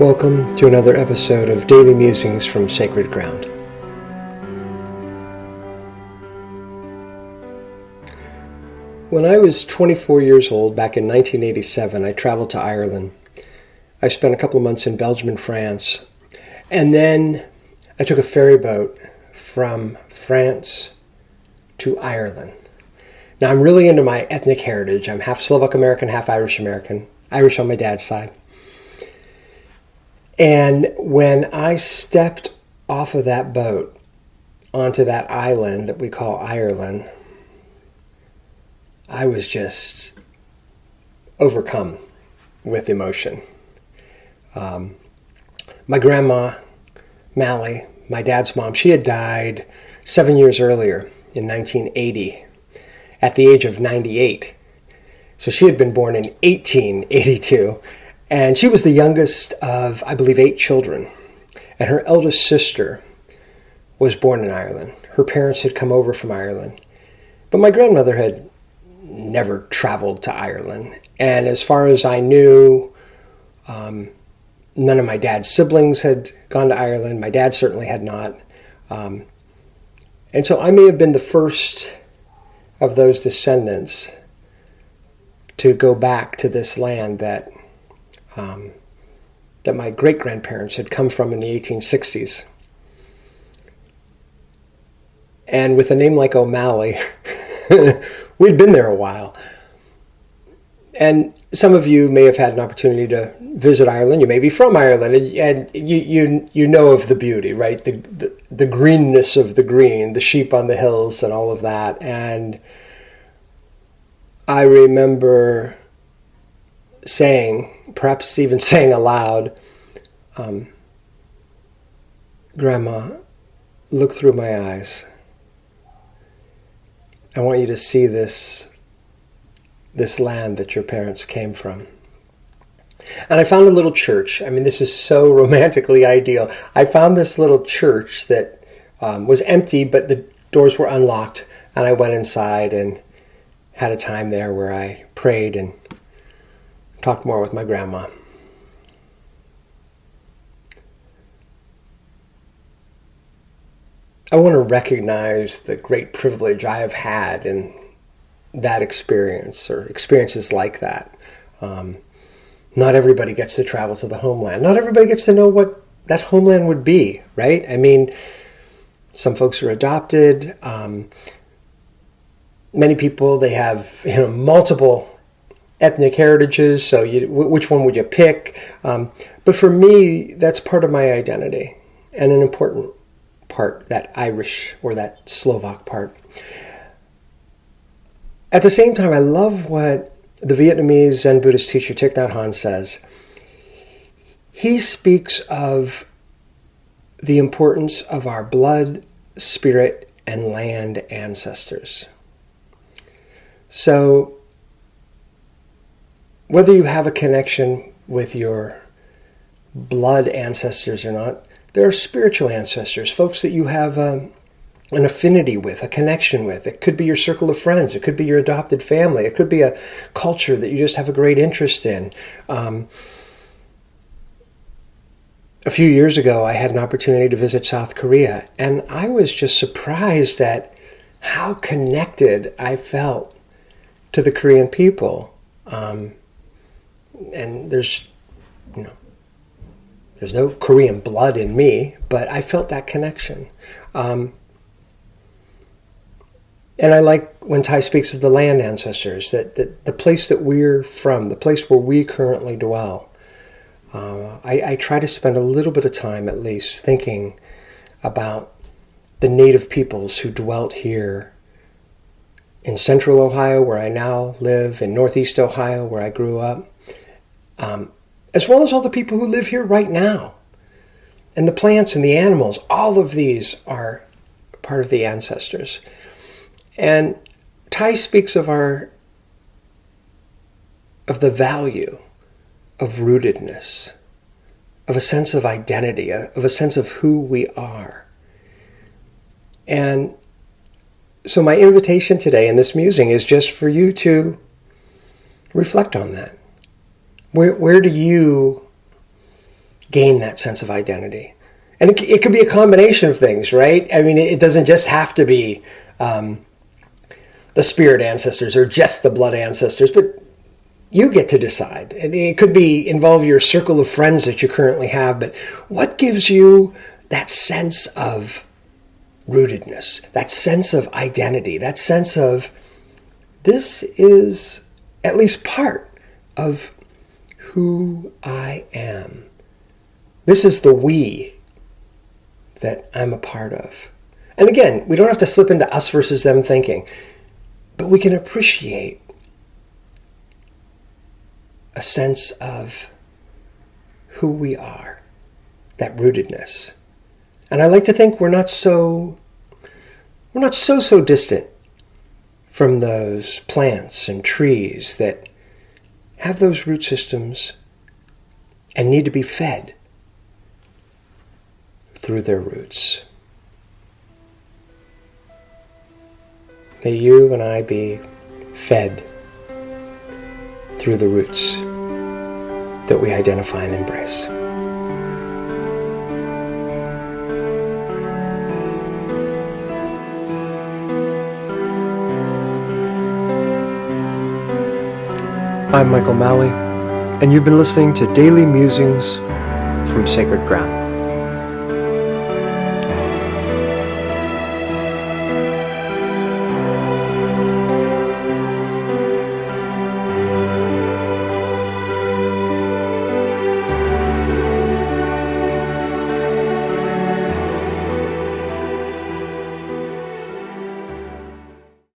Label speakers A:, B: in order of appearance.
A: Welcome to another episode of Daily Musings from Sacred Ground. When I was 24 years old, back in 1987, I traveled to Ireland. I spent a couple of months in Belgium and France, and then I took a ferry boat from France to Ireland. Now, I'm really into my ethnic heritage. I'm half Slovak American, half Irish American, Irish on my dad's side. And when I stepped off of that boat onto that island that we call Ireland, I was just overcome with emotion. My grandma, Mally, my dad's mom, she had died 7 years earlier in 1980 at the age of 98. So she had been born in 1882. And she was the youngest of, I believe, 8 children. And her eldest sister was born in Ireland. Her parents had come over from Ireland. But my grandmother had never traveled to Ireland. And as far as I knew, none of my dad's siblings had gone to Ireland. My dad certainly had not. And so I may have been the first of those descendants to go back to this land that my great-grandparents had come from in the 1860s. And with a name like O'Malley, we'd been there a while. And some of you may have had an opportunity to visit Ireland. You may be from Ireland, and you know of the beauty, right? The greenness of the green, the sheep on the hills and all of that. And I remember perhaps even saying aloud, Grandma, look through my eyes. I want you to see this land that your parents came from. And I found a little church. I mean, this is so romantically ideal. I found this little church that was empty, but the doors were unlocked. And I went inside and had a time there where I prayed and talked more with my grandma. I want to recognize the great privilege I have had in that experience or experiences like that. Not everybody gets to travel to the homeland. Not everybody gets to know what that homeland would be, right? I mean, some folks are adopted. Many people, they have multiple ethnic heritages, so which one would you pick? But for me, that's part of my identity and an important part, that Irish or that Slovak part. At the same time, I love what the Vietnamese Zen Buddhist teacher Thich Nhat Hanh says. He speaks of the importance of our blood, spirit, and land ancestors. So, whether you have a connection with your blood ancestors or not, there are spiritual ancestors, folks that you have an affinity with, a connection with. It could be your circle of friends. It could be your adopted family. It could be a culture that you just have a great interest in. A few years ago, I had an opportunity to visit South Korea, and I was just surprised at how connected I felt to the Korean people. And there's no Korean blood in me, but I felt that connection. And I like when Thai speaks of the land ancestors, that the place that we're from, the place where we currently dwell. I try to spend a little bit of time at least thinking about the native peoples who dwelt here in central Ohio, where I now live, in northeast Ohio, where I grew up. As well as all the people who live here right now. And the plants and the animals, all of these are part of the ancestors. And Thai speaks of the value of rootedness, of a sense of identity, of a sense of who we are. And so my invitation today in this musing is just for you to reflect on that. Where do you gain that sense of identity. And it could be a combination of things, right? I mean, it doesn't just have to be the spirit ancestors or just the blood ancestors, but you get to decide. And it could involve your circle of friends that you currently have, but what gives you that sense of rootedness, that sense of identity, that sense of this is at least part of who I am. This is the we that I'm a part of. And again, we don't have to slip into us versus them thinking, but we can appreciate a sense of who we are, that rootedness. And I like to think we're not so distant from those plants and trees that have those root systems and need to be fed through their roots. May you and I be fed through the roots that we identify and embrace. I'm Michael Malley, and you've been listening to Daily Musings from Sacred Ground.